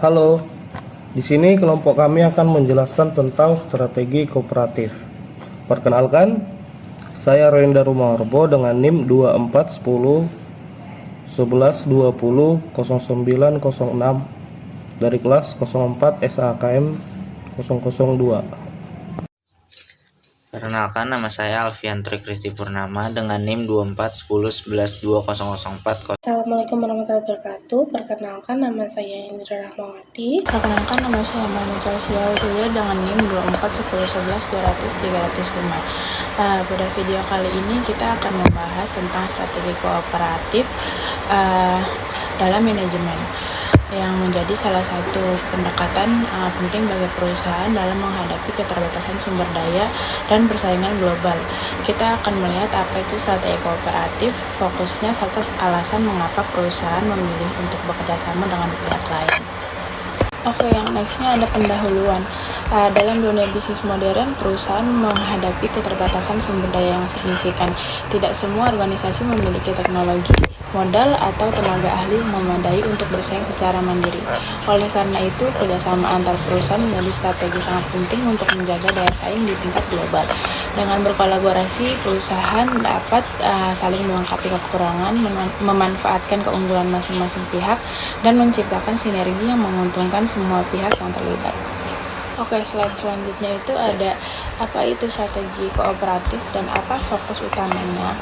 Halo, di sini kelompok kami akan menjelaskan tentang strategi kooperatif. Perkenalkan, saya Renda Rumarbo dengan NIM 2410 11 20 0906 dari kelas 04 SAKM 002. Perkenalkan, nama saya Alfian Tri Kristi Purnama dengan NIM 2410112004. Assalamualaikum warahmatullahi wabarakatuh. Perkenalkan, nama saya Indra Rahmawati. Perkenalkan, nama saya Manucal Siaudaya dengan NIM 241011200305. Pada video kali ini kita akan membahas tentang strategi kooperatif dalam manajemen, yang menjadi salah satu pendekatan penting bagi perusahaan dalam menghadapi keterbatasan sumber daya dan persaingan global. Kita akan melihat apa itu strategi kooperatif, fokusnya, serta alasan mengapa perusahaan memilih untuk bekerja sama dengan pihak lain. Oke, yang nextnya ada pendahuluan. Dalam dunia bisnis modern, perusahaan menghadapi keterbatasan sumber daya yang signifikan. Tidak semua organisasi memiliki teknologi, modal, atau tenaga ahli yang memadai untuk bersaing secara mandiri. Oleh karena itu, kerjasama antar perusahaan menjadi strategi sangat penting untuk menjaga daya saing di tingkat global. Dengan berkolaborasi, perusahaan dapat saling melengkapi kekurangan, memanfaatkan keunggulan masing-masing pihak, dan menciptakan sinergi yang menguntungkan semua pihak yang terlibat. Oke, slide selanjutnya itu ada apa itu strategi kooperatif dan apa fokus utamanya.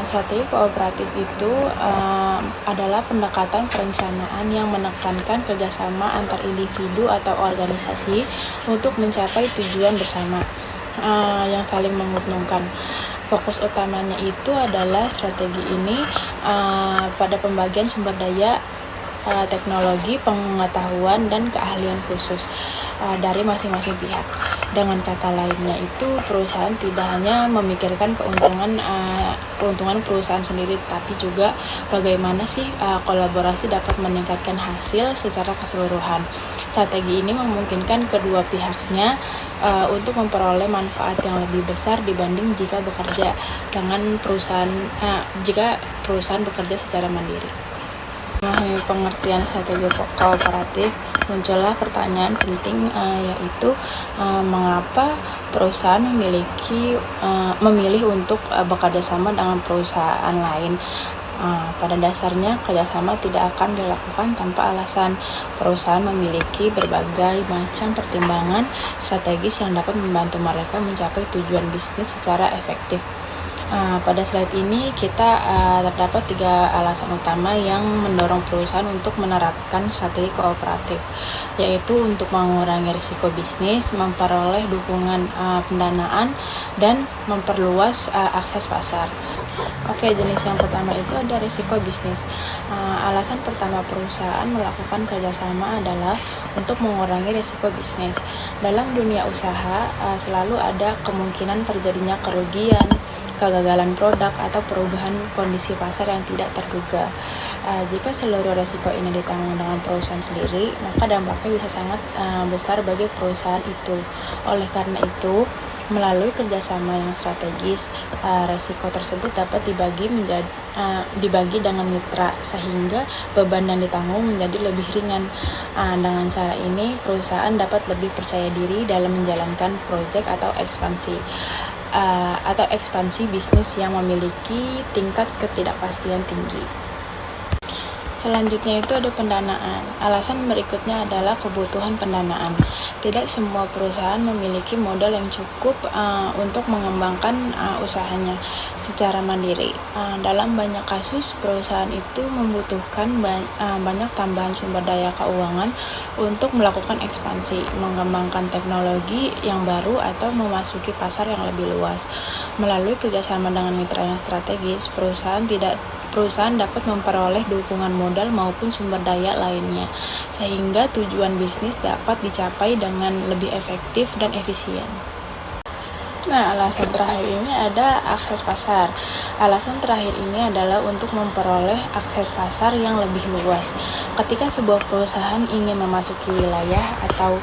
Strategi kooperatif itu adalah pendekatan perencanaan yang menekankan kerjasama antar individu atau organisasi untuk mencapai tujuan bersama yang saling menguntungkan. Fokus utamanya itu adalah strategi ini pada pembagian sumber daya, teknologi, pengetahuan, dan keahlian khusus dari masing-masing pihak. Dengan kata lainnya itu, perusahaan tidak hanya memikirkan keuntungan perusahaan sendiri, tapi juga bagaimana sih kolaborasi dapat meningkatkan hasil secara keseluruhan. Strategi ini memungkinkan kedua pihaknya untuk memperoleh manfaat yang lebih besar dibanding jika perusahaan bekerja secara mandiri. Memahami pengertian strategi kooperatif, muncullah pertanyaan penting yaitu mengapa perusahaan memilih untuk bekerja sama dengan perusahaan lain. Pada dasarnya, kerjasama tidak akan dilakukan tanpa alasan. Perusahaan memiliki berbagai macam pertimbangan strategis yang dapat membantu mereka mencapai tujuan bisnis secara efektif. Pada slide ini kita terdapat 3 alasan utama yang mendorong perusahaan untuk menerapkan strategi kooperatif, yaitu untuk mengurangi risiko bisnis, memperoleh dukungan pendanaan, dan memperluas akses pasar. Oke, jenis yang pertama itu ada risiko bisnis. Alasan pertama perusahaan melakukan kerjasama adalah untuk mengurangi risiko bisnis. Dalam dunia usaha, selalu ada kemungkinan terjadinya kerugian, kegagalan produk, atau perubahan kondisi pasar yang tidak terduga. Jika seluruh risiko ini ditanggung dengan perusahaan sendiri, maka dampaknya bisa sangat besar bagi perusahaan itu. Oleh karena itu, melalui kerjasama yang strategis, risiko tersebut dapat dibagi dengan mitra, sehingga beban yang ditanggung menjadi lebih ringan. Dengan cara ini, perusahaan dapat lebih percaya diri dalam menjalankan proyek atau ekspansi bisnis yang memiliki tingkat ketidakpastian tinggi. Selanjutnya itu ada pendanaan. Alasan berikutnya adalah kebutuhan pendanaan. Tidak semua perusahaan memiliki modal yang cukup untuk mengembangkan usahanya secara mandiri. Dalam banyak kasus, perusahaan itu membutuhkan banyak tambahan sumber daya keuangan untuk melakukan ekspansi, mengembangkan teknologi yang baru, atau memasuki pasar yang lebih luas. Melalui kerjasama dengan mitra yang strategis, perusahaan dapat memperoleh dukungan modal maupun sumber daya lainnya, sehingga tujuan bisnis dapat dicapai dengan lebih efektif dan efisien. Nah, alasan terakhir ini ada akses pasar. Alasan terakhir ini adalah untuk memperoleh akses pasar yang lebih luas. Ketika sebuah perusahaan ingin memasuki wilayah atau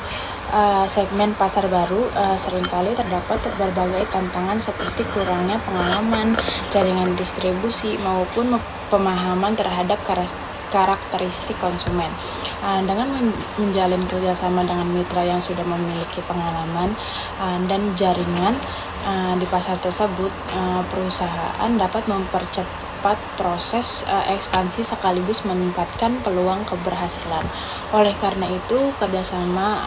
segmen pasar baru, seringkali terdapat berbagai tantangan seperti kurangnya pengalaman, jaringan distribusi, maupun pemahaman terhadap karakteristik konsumen. Dengan menjalin kerjasama dengan mitra yang sudah memiliki pengalaman dan jaringan di pasar tersebut, perusahaan dapat mempercepat proses ekspansi sekaligus meningkatkan peluang keberhasilan. Oleh karena itu, kerjasama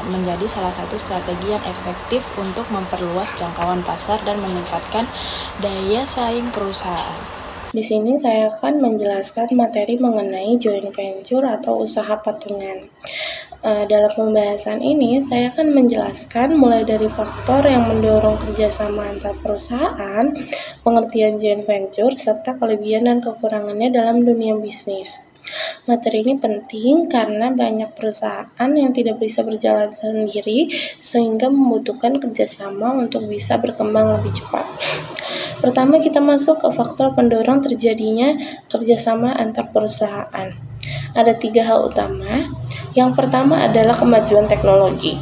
menjadi salah satu strategi yang efektif untuk memperluas jangkauan pasar dan meningkatkan daya saing perusahaan. Di sini saya akan menjelaskan materi mengenai joint venture atau usaha patungan. Dalam pembahasan ini, saya akan menjelaskan mulai dari faktor yang mendorong kerjasama antar perusahaan, pengertian joint venture, serta kelebihan dan kekurangannya dalam dunia bisnis. Materi ini penting karena banyak perusahaan yang tidak bisa berjalan sendiri sehingga membutuhkan kerjasama untuk bisa berkembang lebih cepat. Pertama, kita masuk ke faktor pendorong terjadinya kerjasama antar perusahaan. Ada 3 hal utama. Yang pertama adalah kemajuan teknologi.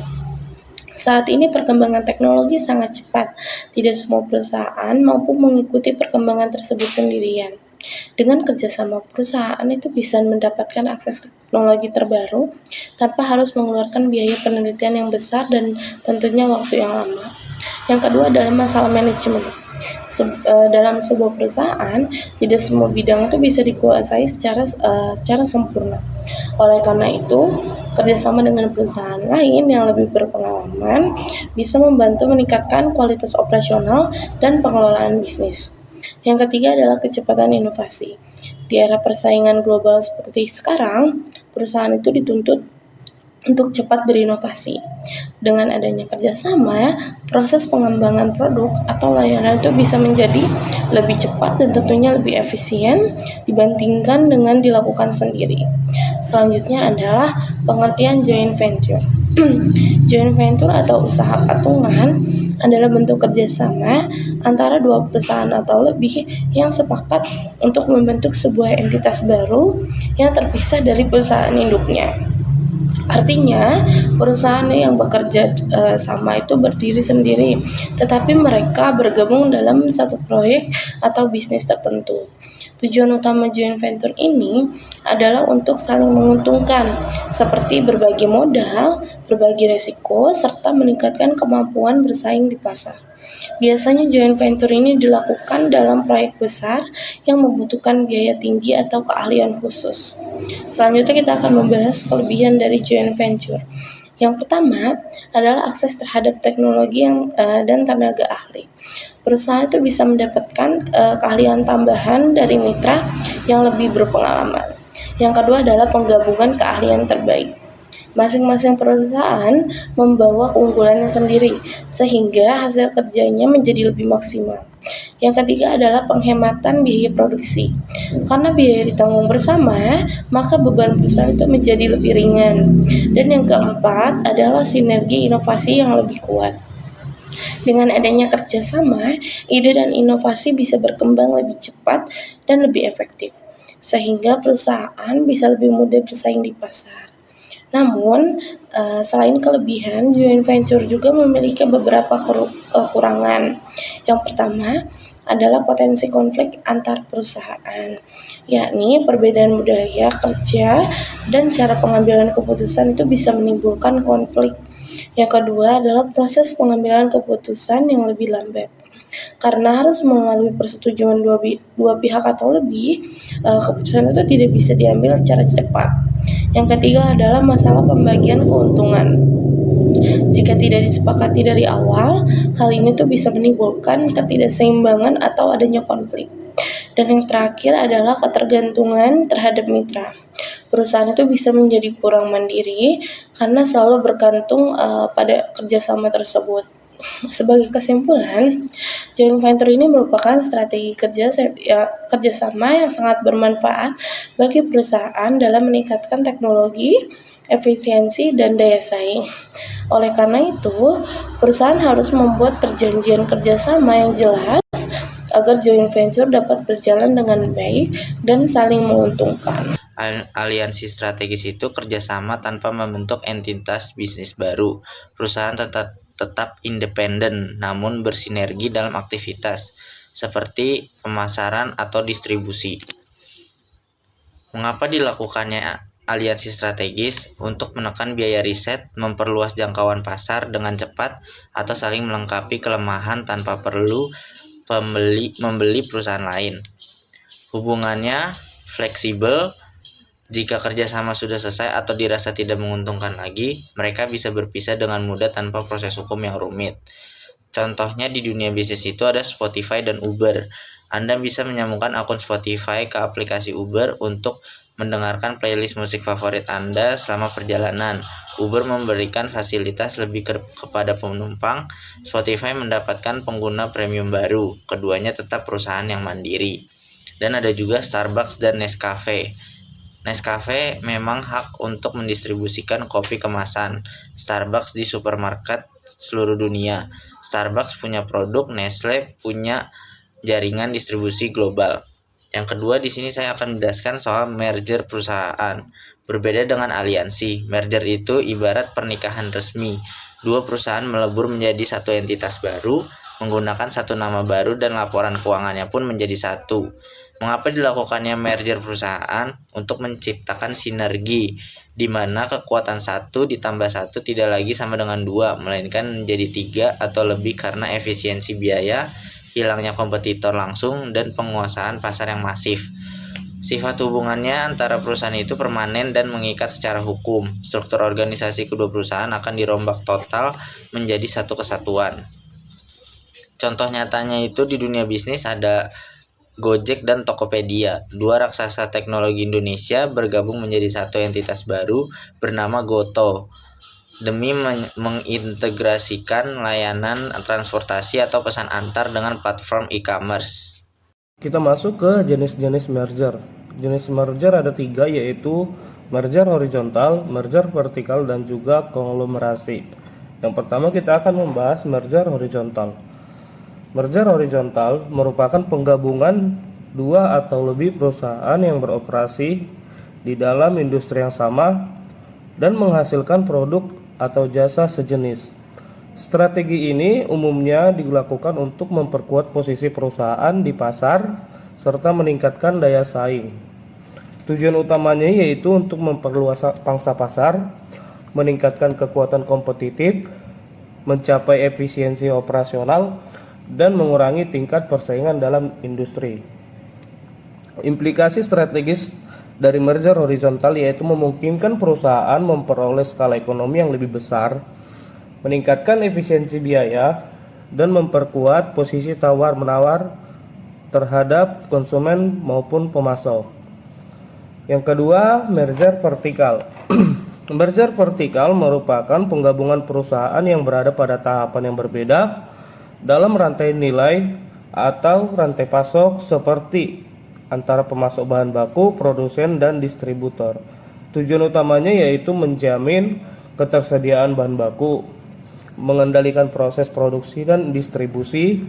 Saat ini perkembangan teknologi sangat cepat. Tidak semua perusahaan mampu mengikuti perkembangan tersebut sendirian. Dengan kerjasama perusahaan itu bisa mendapatkan akses teknologi terbaru tanpa harus mengeluarkan biaya penelitian yang besar dan tentunya waktu yang lama. Yang kedua adalah masalah manajemen. Dalam sebuah perusahaan, tidak semua bidang itu bisa dikuasai secara sempurna. Oleh karena itu, kerjasama dengan perusahaan lain yang lebih berpengalaman bisa membantu meningkatkan kualitas operasional dan pengelolaan bisnis. Yang ketiga adalah kecepatan inovasi. Di era persaingan global seperti sekarang, perusahaan itu dituntut untuk cepat berinovasi. Dengan adanya kerjasama, proses pengembangan produk atau layanan itu bisa menjadi lebih cepat dan tentunya lebih efisien dibandingkan dengan dilakukan sendiri. Selanjutnya adalah pengertian joint venture. Joint venture atau usaha patungan adalah bentuk kerjasama antara 2 perusahaan atau lebih yang sepakat untuk membentuk sebuah entitas baru yang terpisah dari perusahaan induknya. Artinya, perusahaan yang bekerja sama itu berdiri sendiri, tetapi mereka bergabung dalam satu proyek atau bisnis tertentu. Tujuan utama joint venture ini adalah untuk saling menguntungkan, seperti berbagi modal, berbagi resiko, serta meningkatkan kemampuan bersaing di pasar. Biasanya joint venture ini dilakukan dalam proyek besar yang membutuhkan biaya tinggi atau keahlian khusus. Selanjutnya kita akan membahas kelebihan dari joint venture. Yang pertama adalah akses terhadap teknologi dan tenaga ahli. Perusahaan itu bisa mendapatkan keahlian tambahan dari mitra yang lebih berpengalaman. Yang kedua adalah penggabungan keahlian terbaik. Masing-masing perusahaan membawa keunggulannya sendiri, sehingga hasil kerjanya menjadi lebih maksimal. Yang ketiga adalah penghematan biaya produksi. Karena biaya ditanggung bersama, maka beban perusahaan itu menjadi lebih ringan. Dan yang keempat adalah sinergi inovasi yang lebih kuat. Dengan adanya kerjasama, ide dan inovasi bisa berkembang lebih cepat dan lebih efektif, sehingga perusahaan bisa lebih mudah bersaing di pasar. Namun, selain kelebihan, joint venture juga memiliki beberapa kekurangan. Yang pertama adalah potensi konflik antar perusahaan, yakni perbedaan budaya kerja dan cara pengambilan keputusan itu bisa menimbulkan konflik. Yang kedua adalah proses pengambilan keputusan yang lebih lambat. Karena harus melalui persetujuan dua pihak atau lebih, keputusan itu tidak bisa diambil secara cepat. Yang ketiga adalah masalah pembagian keuntungan. Jika tidak disepakati dari awal, hal ini tuh bisa menimbulkan ketidakseimbangan atau adanya konflik. Dan yang terakhir adalah ketergantungan terhadap mitra. Perusahaan itu bisa menjadi kurang mandiri karena selalu bergantung pada kerjasama tersebut. Sebagai kesimpulan, joint venture ini merupakan strategi kerjasama yang sangat bermanfaat bagi perusahaan dalam meningkatkan teknologi, efisiensi, dan daya saing. Oleh karena itu, perusahaan harus membuat perjanjian kerjasama yang jelas agar joint venture dapat berjalan dengan baik dan saling menguntungkan. Aliansi strategis itu kerjasama tanpa membentuk entitas bisnis baru. Perusahaan tetap independen namun bersinergi dalam aktivitas seperti pemasaran atau distribusi. Mengapa dilakukannya aliansi strategis? Untuk menekan biaya riset, memperluas jangkauan pasar dengan cepat, atau saling melengkapi kelemahan tanpa perlu membeli perusahaan lain. Hubungannya fleksibel. Jika kerjasama sudah selesai atau dirasa tidak menguntungkan lagi, mereka bisa berpisah dengan mudah tanpa proses hukum yang rumit. Contohnya di dunia bisnis itu ada Spotify dan Uber. Anda bisa menyambungkan akun Spotify ke aplikasi Uber untuk mendengarkan playlist musik favorit Anda selama perjalanan. Uber memberikan fasilitas lebih kepada penumpang. Spotify mendapatkan pengguna premium baru. Keduanya tetap perusahaan yang mandiri. Dan ada juga Starbucks dan Nescafe. Nescafe memang hak untuk mendistribusikan kopi kemasan Starbucks di supermarket seluruh dunia. Starbucks punya produk, Nestle punya jaringan distribusi global. Yang kedua, di sini saya akan menjelaskan soal merger perusahaan. Berbeda dengan aliansi, merger itu ibarat pernikahan resmi. Dua perusahaan melebur menjadi satu entitas baru, menggunakan satu nama baru dan laporan keuangannya pun menjadi satu. Mengapa dilakukannya merger perusahaan? Untuk menciptakan sinergi, di mana kekuatan satu ditambah satu tidak lagi sama dengan dua, melainkan menjadi tiga atau lebih karena efisiensi biaya, hilangnya kompetitor langsung, dan penguasaan pasar yang masif. Sifat hubungannya antara perusahaan itu permanen dan mengikat secara hukum. Struktur organisasi kedua perusahaan akan dirombak total menjadi satu kesatuan. Contoh nyatanya itu di dunia bisnis ada Gojek dan Tokopedia, dua raksasa teknologi Indonesia bergabung menjadi satu entitas baru bernama GoTo demi mengintegrasikan layanan transportasi atau pesan antar dengan platform e-commerce. Kita masuk ke jenis-jenis merger. Jenis merger ada 3, yaitu merger horizontal, merger vertikal, dan juga konglomerasi. Yang pertama kita akan membahas merger horizontal. Merger horizontal merupakan penggabungan dua atau lebih perusahaan yang beroperasi di dalam industri yang sama dan menghasilkan produk atau jasa sejenis. Strategi ini umumnya dilakukan untuk memperkuat posisi perusahaan di pasar serta meningkatkan daya saing. Tujuan utamanya yaitu untuk memperluas pangsa pasar, meningkatkan kekuatan kompetitif, mencapai efisiensi operasional, dan mengurangi tingkat persaingan dalam industri. Implikasi strategis dari merger horizontal yaitu memungkinkan perusahaan memperoleh skala ekonomi yang lebih besar, meningkatkan efisiensi biaya, dan memperkuat posisi tawar-menawar terhadap konsumen maupun pemasok. Yang kedua, merger vertikal. Merger vertikal merupakan penggabungan perusahaan yang berada pada tahapan yang berbeda dalam rantai nilai atau rantai pasok seperti antara pemasok bahan baku, produsen, dan distributor. Tujuan utamanya yaitu menjamin ketersediaan bahan baku, mengendalikan proses produksi dan distribusi,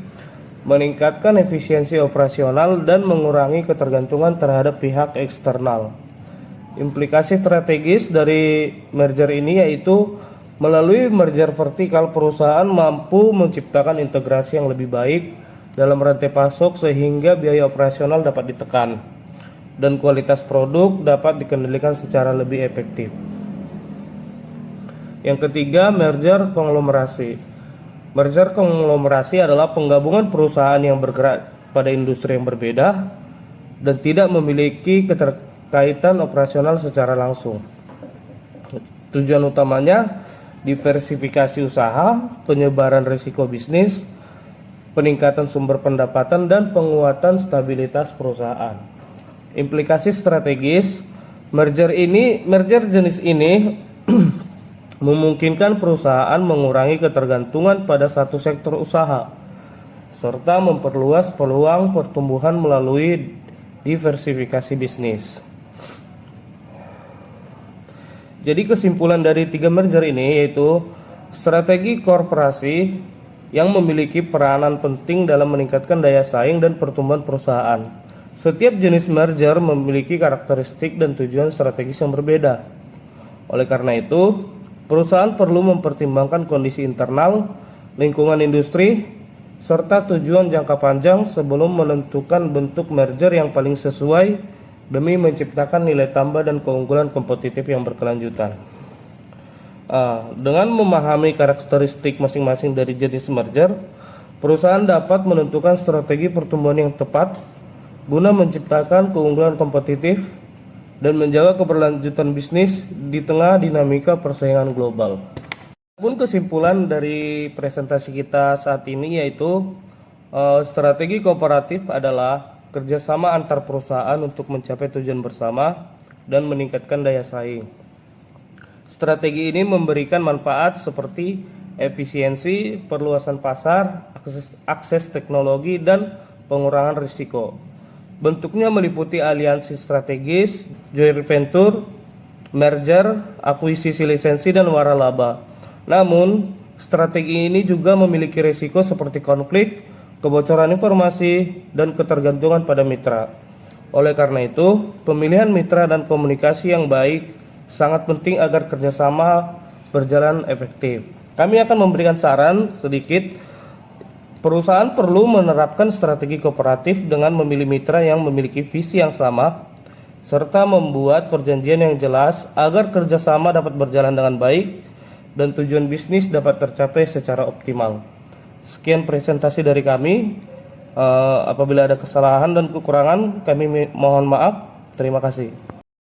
meningkatkan efisiensi operasional, dan mengurangi ketergantungan terhadap pihak eksternal. Implikasi strategis dari merger ini yaitu melalui merger vertikal, perusahaan mampu menciptakan integrasi yang lebih baik dalam rantai pasok sehingga biaya operasional dapat ditekan dan kualitas produk dapat dikendalikan secara lebih efektif. Yang ketiga, merger konglomerasi. Merger konglomerasi adalah penggabungan perusahaan yang bergerak pada industri yang berbeda dan tidak memiliki keterkaitan operasional secara langsung. Tujuan utamanya diversifikasi usaha, penyebaran risiko bisnis, peningkatan sumber pendapatan, dan penguatan stabilitas perusahaan. Implikasi strategis merger jenis ini memungkinkan perusahaan mengurangi ketergantungan pada satu sektor usaha serta memperluas peluang pertumbuhan melalui diversifikasi bisnis. Jadi kesimpulan dari 3 merger ini yaitu strategi korporasi yang memiliki peranan penting dalam meningkatkan daya saing dan pertumbuhan perusahaan. Setiap jenis merger memiliki karakteristik dan tujuan strategis yang berbeda. Oleh karena itu, perusahaan perlu mempertimbangkan kondisi internal, lingkungan industri, serta tujuan jangka panjang sebelum menentukan bentuk merger yang paling sesuai demi menciptakan nilai tambah dan keunggulan kompetitif yang berkelanjutan. Dengan memahami karakteristik masing-masing dari jenis merger, perusahaan dapat menentukan strategi pertumbuhan yang tepat guna menciptakan keunggulan kompetitif dan menjaga keberlanjutan bisnis di tengah dinamika persaingan global. Pun kesimpulan dari presentasi kita saat ini yaitu strategi kooperatif adalah kerjasama antar perusahaan untuk mencapai tujuan bersama dan meningkatkan daya saing. Strategi ini memberikan manfaat seperti efisiensi, perluasan pasar, akses teknologi, dan pengurangan risiko. Bentuknya meliputi aliansi strategis, joint venture, merger, akuisisi lisensi, dan waralaba. Namun, strategi ini juga memiliki risiko seperti konflik, kebocoran informasi, dan ketergantungan pada mitra. Oleh karena itu, pemilihan mitra dan komunikasi yang baik sangat penting agar kerjasama berjalan efektif. Kami akan memberikan saran sedikit. Perusahaan perlu menerapkan strategi kooperatif dengan memilih mitra yang memiliki visi yang sama, serta membuat perjanjian yang jelas agar kerjasama dapat berjalan dengan baik dan tujuan bisnis dapat tercapai secara optimal. Sekian presentasi dari kami. Apabila ada kesalahan dan kekurangan, kami mohon maaf. Terima kasih.